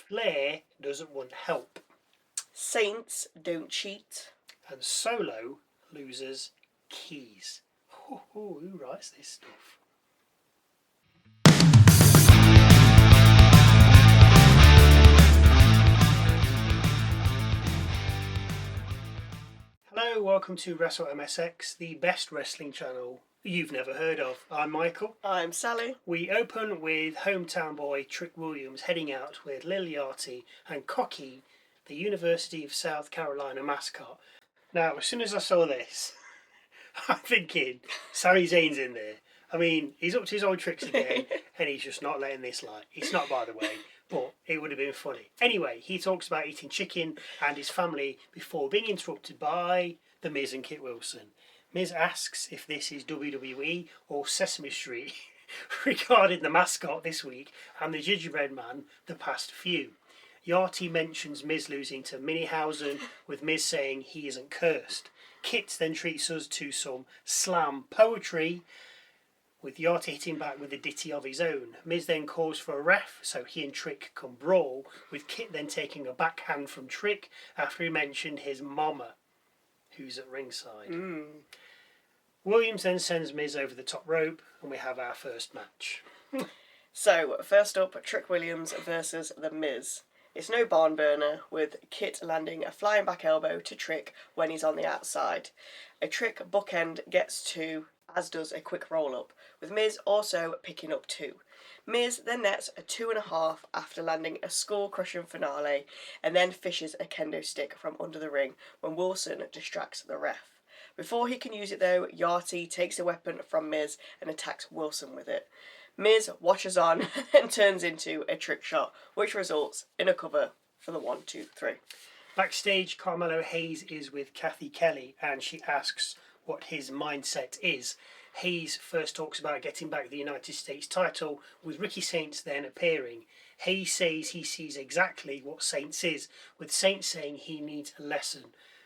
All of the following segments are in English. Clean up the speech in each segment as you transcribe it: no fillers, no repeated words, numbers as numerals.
Flair doesn't want help. Saints don't cheat. And Solo loses keys. Who writes this stuff? Hello, welcome to Wrestle MSX, the best wrestling channel you've never heard of. I'm Michael. I'm Sally. We open with hometown boy Trick Williams heading out with Lil Yachty and Cocky, the University of South Carolina mascot. Now, as soon as I saw this, I'm thinking, Sami Zayn's in there. I mean, he's up to his old tricks again, and he's just not letting this lie. It's not, by the way, but it would have been funny. Anyway, he talks about eating chicken and his family before being interrupted by The Miz and Kit Wilson. Miz asks if this is WWE or Sesame Street regarding the mascot this week and the gingerbread man the past few. Yachty mentions Miz losing to Minihausen, with Miz saying he isn't cursed. Kit then treats us to some slam poetry, with Yachty hitting back with a ditty of his own. Miz then calls for a ref so he and Trick can brawl, with Kit then taking a backhand from Trick after he mentioned his mama, who's at ringside. Williams then sends Miz over the top rope, and we have our first match. So, first up, Trick Williams versus The Miz. It's no barn burner, with Kit landing a flying back elbow to Trick when he's on the outside. A Trick bookend gets two, as does a quick roll-up, with Miz also picking up two. Miz then nets a 2.5 after landing a skull-crushing finale, and then fishes a kendo stick from under the ring when Wilson distracts the ref. Before he can use it though, Yachty takes a weapon from Miz and attacks Wilson with it. Miz watches on and turns into a trick shot, which results in a cover for the 1, 2, 3. Backstage, Carmelo Hayes is with Kathy Kelly, and she asks what his mindset is. Hayes first talks about getting back the United States title, with Ricky Saints then appearing. Hayes says he sees exactly what Saints is, with Saints saying he needs a lesson.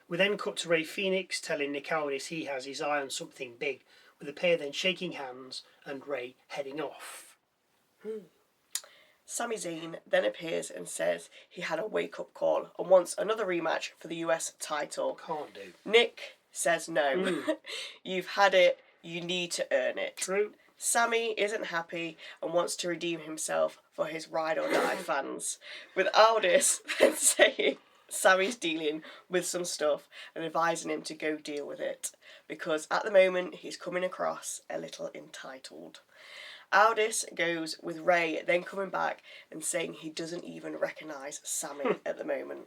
We then cut to Ray Phoenix telling Nick Aldis he has his eye on something big, with the pair then shaking hands and Ray heading off. Sami Zayn then appears and says he had a wake-up call and wants another rematch for the US title. Can't do. Nick says no. You've had it, you need to earn it. True. Sami isn't happy and wants to redeem himself for his ride or die fans, with Aldis then saying Sami's dealing with some stuff and advising him to go deal with it, because at the moment he's coming across a little entitled. Aldis goes with Ray then coming back and saying he doesn't even recognise Sami at the moment.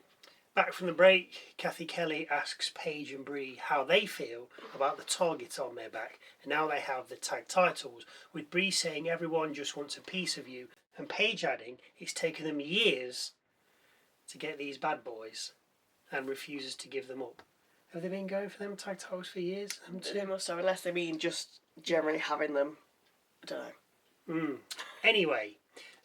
Back from the break, Kathy Kelly asks Paige and Brie how they feel about the target on their back, and now they have the tag titles, with Brie saying everyone just wants a piece of you, and Paige adding it's taken them years to get these bad boys and refuses to give them up. Have they been going for them tag titles for years? They must have, unless they mean just generally having them. I don't know. Anyway,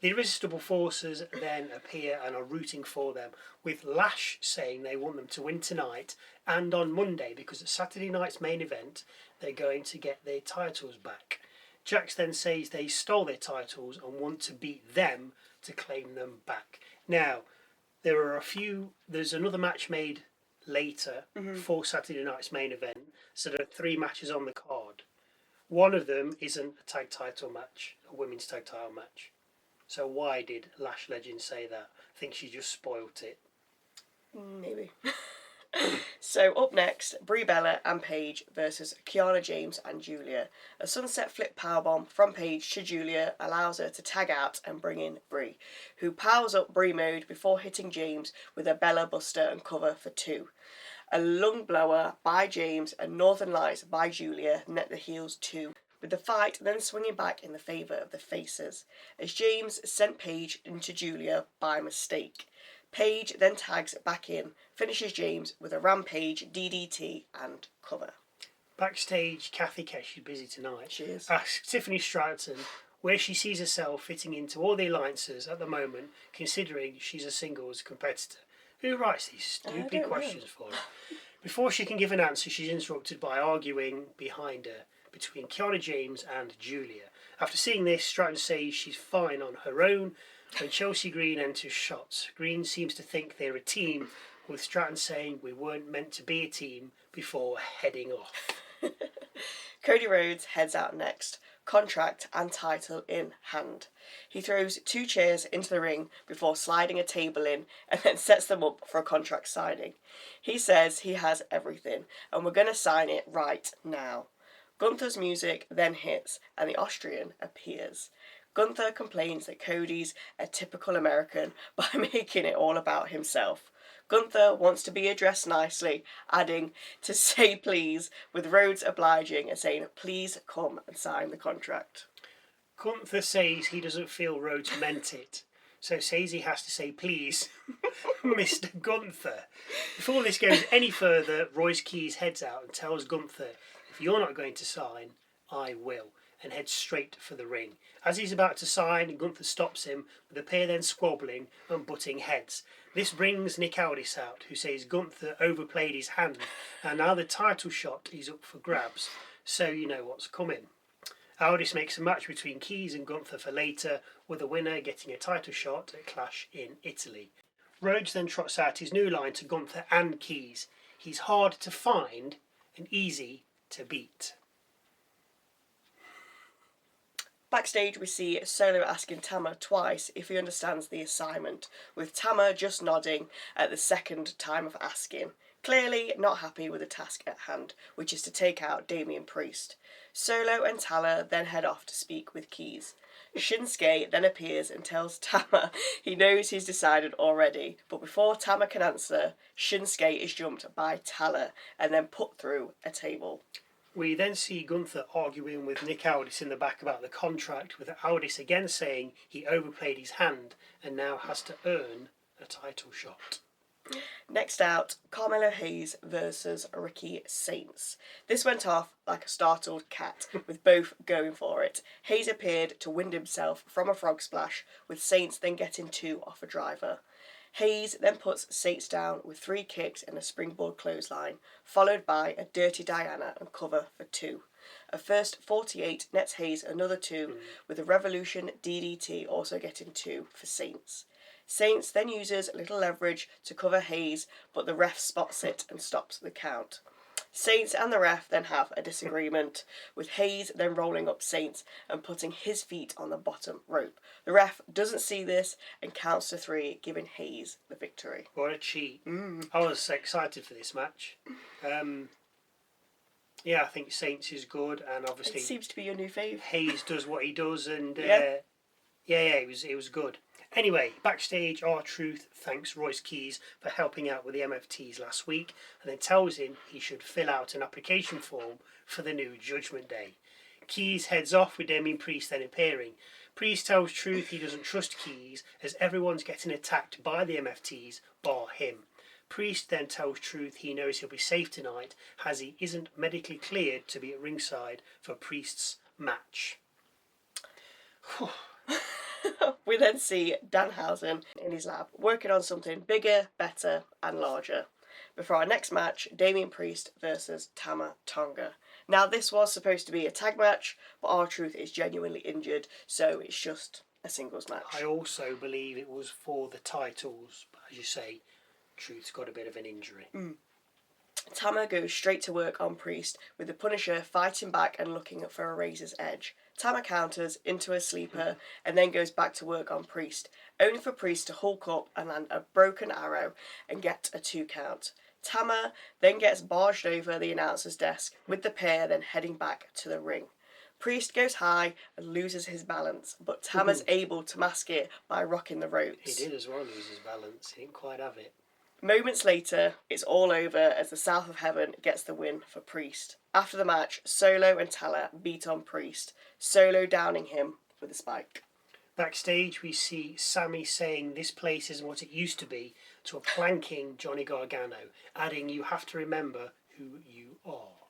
the Irresistible Forces then appear and are rooting for them, with Lash saying they want them to win tonight and on Monday, because at Saturday night's main event they're going to get their titles back. Jax then says they stole their titles and want to beat them to claim them back. Now, there's another match made later for Saturday night's main event, so there are 3 matches on the card. One of them isn't a tag title match, a women's tag title match. So why did Lash Legend say that? I think she just spoilt it. Maybe. So up next, Brie Bella and Paige versus Kiana James and Giulia. A sunset flip powerbomb from Paige to Giulia allows her to tag out and bring in Brie, who powers up Brie mode before hitting James with a Bella Buster and cover for 2. A lung blower by James and Northern Lights by Giulia net the heels 2, with the fight then swinging back in the favour of the faces, as James sent Paige into Giulia by mistake. Paige then tags back in, finishes James with a Rampage, DDT and cover. Backstage, Kathy Kelly, she's busy tonight, She is. asks Tiffany Stratton where she sees herself fitting into all the alliances at the moment, considering she's a singles competitor. Who writes these stupid questions for her? Before she can give an answer, she's interrupted by arguing behind her between Kiana James and Giulia. After seeing this, Stratton says she's fine on her own, When Chelsea Green enters shots, Green seems to think they're a team, with Stratton saying we weren't meant to be a team before heading off. Cody Rhodes heads out next, contract and title in hand. He throws 2 chairs into the ring before sliding a table in and then sets them up for a contract signing. He says he has everything and we're going to sign it right now. Gunther's music then hits and the Austrian appears. Gunther complains that Cody's a typical American by making it all about himself. Gunther wants to be addressed nicely, adding to say please, with Rhodes obliging and saying please come and sign the contract. Gunther says he doesn't feel Rhodes meant it, so says he has to say please, Mr. Gunther. Before this goes any further, Royce Keys heads out and tells Gunther, if you're not going to sign, I will, and heads straight for the ring. As he's about to sign, Gunther stops him, with the pair then squabbling and butting heads. This brings Nick Aldis out, who says Gunther overplayed his hand, and now the title shot is up for grabs, so you know what's coming. Aldis makes a match between Keys and Gunther for later, with the winner getting a title shot at Clash in Italy. Rhodes then trots out his new line to Gunther and Keys. He's hard to find and easy to beat. Backstage we see Solo asking Tama twice if he understands the assignment, with Tama just nodding at the second time of asking, clearly not happy with the task at hand, which is to take out Damian Priest. Solo and Tala then head off to speak with Keys. Shinsuke then appears and tells Tama he knows he's decided already, but before Tama can answer, Shinsuke is jumped by Tala and then put through a table. We then see Gunther arguing with Nick Aldis in the back about the contract, with Aldis again saying he overplayed his hand and now has to earn a title shot. Next out, Carmelo Hayes versus Ricky Saints. This went off like a startled cat, with both going for it. Hayes appeared to wind himself from a frog splash, with Saints then getting 2 off a driver. Hayes then puts Saints down with 3 kicks and a springboard clothesline, followed by a Dirty Diana and cover for 2. A first 48 nets Hayes another 2, with a Revolution DDT also getting 2 for Saints. Saints then uses little leverage to cover Hayes, but the ref spots it and stops the count. Saints and the ref then have a disagreement, with Hayes then rolling up Saints and putting his feet on the bottom rope. The ref doesn't see this and counts to 3, giving Hayes the victory. What a cheat. I was excited for this match. Yeah, I think Saints is good, and obviously It seems to be your new fave. Hayes does what he does, and Yeah. it was good. Anyway, backstage, R-Truth thanks Royce Keys for helping out with the MFTs last week, and then tells him he should fill out an application form for the new Judgment Day. Keys heads off with Damian Priest then appearing. Priest tells Truth he doesn't trust Keys, as everyone's getting attacked by the MFTs, bar him. Priest then tells Truth he knows he'll be safe tonight, as he isn't medically cleared to be at ringside for Priest's match. We then see Danhausen in his lab, working on something bigger, better and larger. Before our next match, Damian Priest versus Tama Tonga. Now this was supposed to be a tag match, but R-Truth is genuinely injured, so it's just a singles match. I also believe it was for the titles, but as you say, Truth's got a bit of an injury. Tama goes straight to work on Priest, with the Punisher fighting back and looking for a razor's edge. Tama counters into a sleeper and then goes back to work on Priest, only for Priest to hulk up and land a broken arrow and get a 2 count. Tama then gets barged over the announcer's desk, with the pair then heading back to the ring. Priest goes high and loses his balance, but Tama's able to mask it by rocking the ropes. He did as well lose his balance, he didn't quite have it. Moments later, it's all over as the South of Heaven gets the win for Priest. After the match, Solo and Tala beat on Priest, Solo downing him with a spike. Backstage, we see Sammy saying this place isn't what it used to be to a planking Johnny Gargano, adding you have to remember who you are.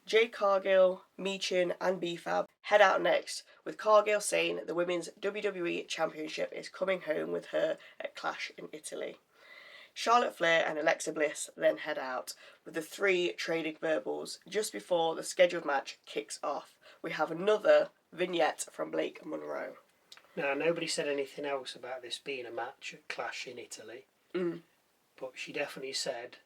Jade Cargill, Michin and B-Fab head out next, with Cargill saying the Women's WWE Championship is coming home with her at Clash in Italy. Charlotte Flair and Alexa Bliss then head out, with the 3 trading verbals just before the scheduled match kicks off. We have another vignette from Blake Monroe. Now, nobody said anything else about this being a match at Clash in Italy. But she definitely said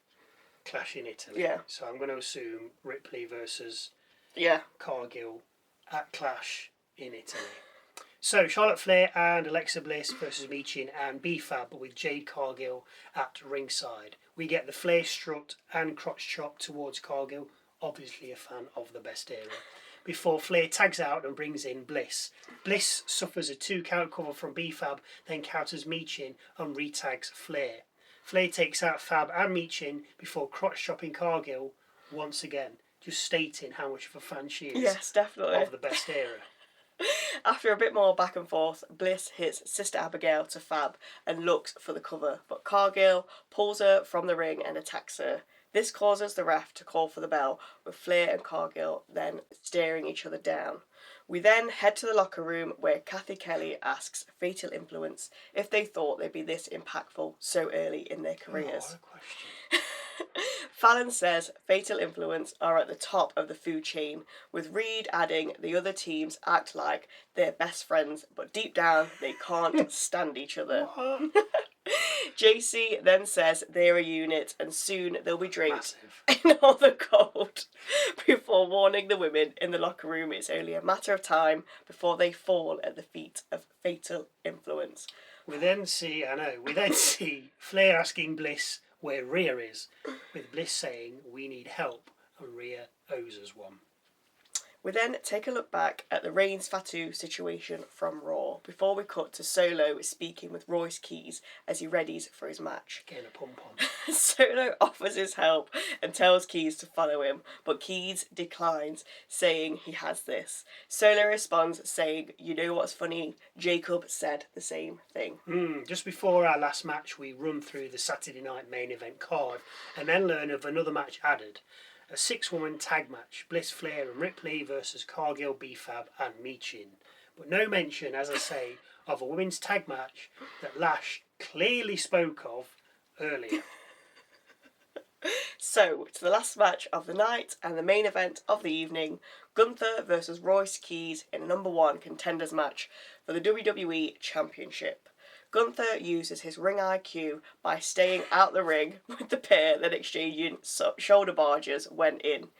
Clash in Italy. Yeah. So I'm going to assume Ripley versus Yeah. Cargill at Clash in Italy. So Charlotte Flair and Alexa Bliss versus Michin and B-Fab with Jade Cargill at ringside. We get the Flair strut and crotch chop towards Cargill, obviously a fan of the best era, before Flair tags out and brings in Bliss. Bliss suffers a 2 count cover from B-Fab, then counters Michin and retags Flair. Flair takes out Fab and Michin before crotch chopping Cargill once again, just stating how much of a fan she is. Yes, definitely. Of the best era. After a bit more back and forth, Bliss hits Sister Abigail to Fab and looks for the cover, but Cargill pulls her from the ring and attacks her. This causes the ref to call for the bell, with Flair and Cargill then staring each other down. We then head to the locker room where Kathy Kelly asks Fatal Influence if they thought they'd be this impactful so early in their careers. Oh, what a question. Fallon says Fatal Influence are at the top of the food chain, with Reed adding the other teams act like they're best friends, but deep down they can't stand each other. JC then says they're a unit and soon they'll be draped in all the gold, before warning the women in the locker room it's only a matter of time before they fall at the feet of Fatal Influence. We then see Flair asking Bliss where Rhea is, with Bliss saying we need help and Rhea owes us one. We then take a look back at the Reigns Fatu situation from Raw before we cut to Solo speaking with Royce Keys as he readies for his match. Getting a pom-pom. Solo offers his help and tells Keys to follow him, but Keys declines, saying he has this. Solo responds saying, "You know what's funny? Jacob said the same thing." Just before our last match, we run through the Saturday night main event card and then learn of another match added. A 6-woman tag match, Bliss, Flair and Ripley versus Cargill, B-Fab and Michin. But no mention, as I say, of a women's tag match that Lash clearly spoke of earlier. So, to the last match of the night and the main event of the evening, Gunther versus Royce Keys in a #1 contenders match for the WWE Championship. Gunther uses his ring IQ by staying out the ring with the pair, then exchanging shoulder barges when in.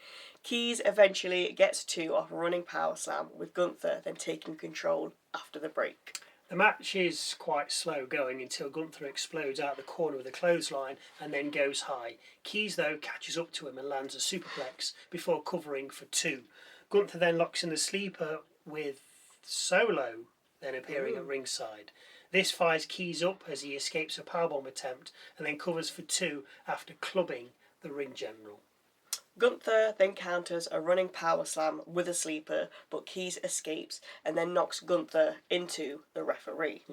Keys eventually gets 2 off a running power slam, with Gunther then taking control after the break. The match is quite slow going until Gunther explodes out the corner with a clothesline and then goes high. Keys, though, catches up to him and lands a superplex before covering for 2. Gunther then locks in the sleeper with Solo then appearing at ringside. This fires Keys up as he escapes a powerbomb attempt and then covers for 2 after clubbing the ring general. Gunther then counters a running power slam with a sleeper, but Keys escapes and then knocks Gunther into the referee.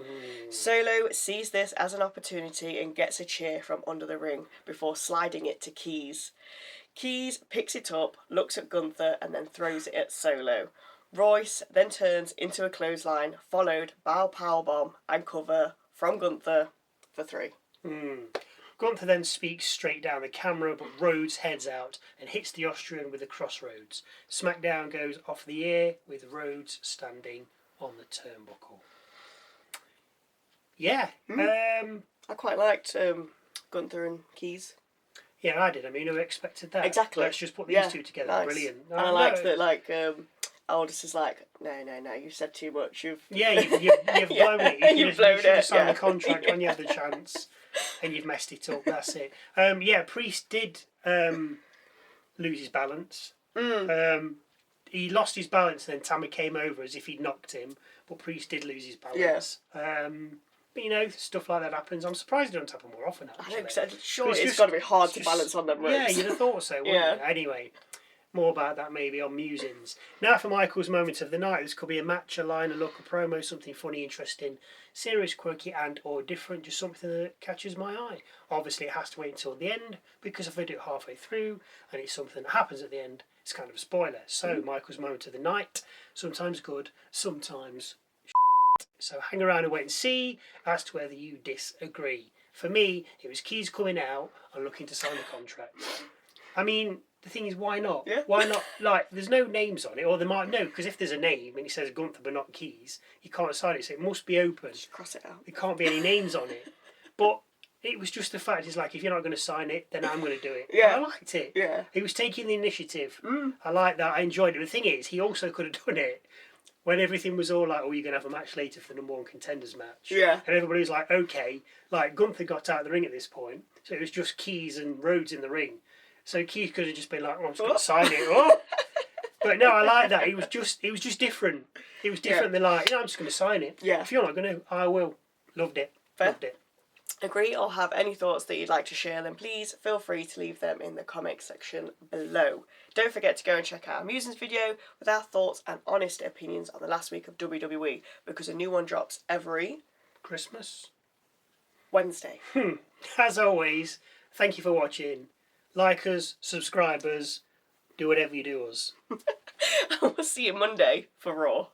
Solo sees this as an opportunity and gets a cheer from under the ring before sliding it to Keys. Keys picks it up, looks at Gunther and then throws it at Solo. Royce then turns into a clothesline, followed by a powerbomb and cover from Gunther for 3. Gunther then speaks straight down the camera, but Rhodes heads out and hits the Austrian with a crossroads. SmackDown goes off the air with Rhodes standing on the turnbuckle. Yeah. I quite liked Gunther and Keys. Yeah, I did. I mean, who expected that? Exactly. Let's just put these two together. Nice. Brilliant. And I liked that, Aldous is like, no, you've said too much. You've blown it. You should have signed the contract when you had the chance, and you've messed it up. That's it. Priest did lose his balance. He lost his balance, and then Tama came over as if he'd knocked him, but Priest did lose his balance. But stuff like that happens. I'm surprised it don't happen more often, actually. I know, surely it's got to be hard to balance on them ropes. Yeah, you'd have thought so, wouldn't you? Anyway, more about that maybe on Musings. Now for Michael's moment of the night. This could be a match, a line, a look, a promo, something funny, interesting, serious, quirky and or different, just something that catches my eye. Obviously it has to wait until the end, because if I do it halfway through and it's something that happens at the end, it's kind of a spoiler. So Michael's moment of the night, sometimes good, sometimes so hang around and wait and see as to whether you disagree. For me, it was Keys coming out and looking to sign the contract. I mean, the thing is, why not? Yeah. Why not? Like, there's no names on it, or there might no, because if there's a name and it says Gunther but not Keys, you can't sign it. So it must be open. Just cross it out. There can't be any names on it. But it was just the fact. It's like, if you're not going to sign it, then I'm going to do it. Yeah. I liked it. Yeah. He was taking the initiative. I like that. I enjoyed it. The thing is, he also could have done it when everything was all like, oh, you're going to have a match later for the number one contenders match. Yeah. And everybody was like, okay. Like, Gunther got out of the ring at this point, so it was just Keys and Rhodes in the ring. So Keys could have just been like, oh, I'm just going to sign it. Oh. But no, I like that. He was just different. He was different than like, I'm just going to sign it. Yeah. If you're not going to, I will. Loved it. Fair. Loved it. Agree or have any thoughts that you'd like to share, then please feel free to leave them in the comment section below. Don't forget to go and check out our musings video with our thoughts and honest opinions on the last week of WWE, because a new one drops every Christmas. Wednesday. As always, thank you for watching. Like us, subscribe us, do whatever you do us. We'll see you Monday for Raw.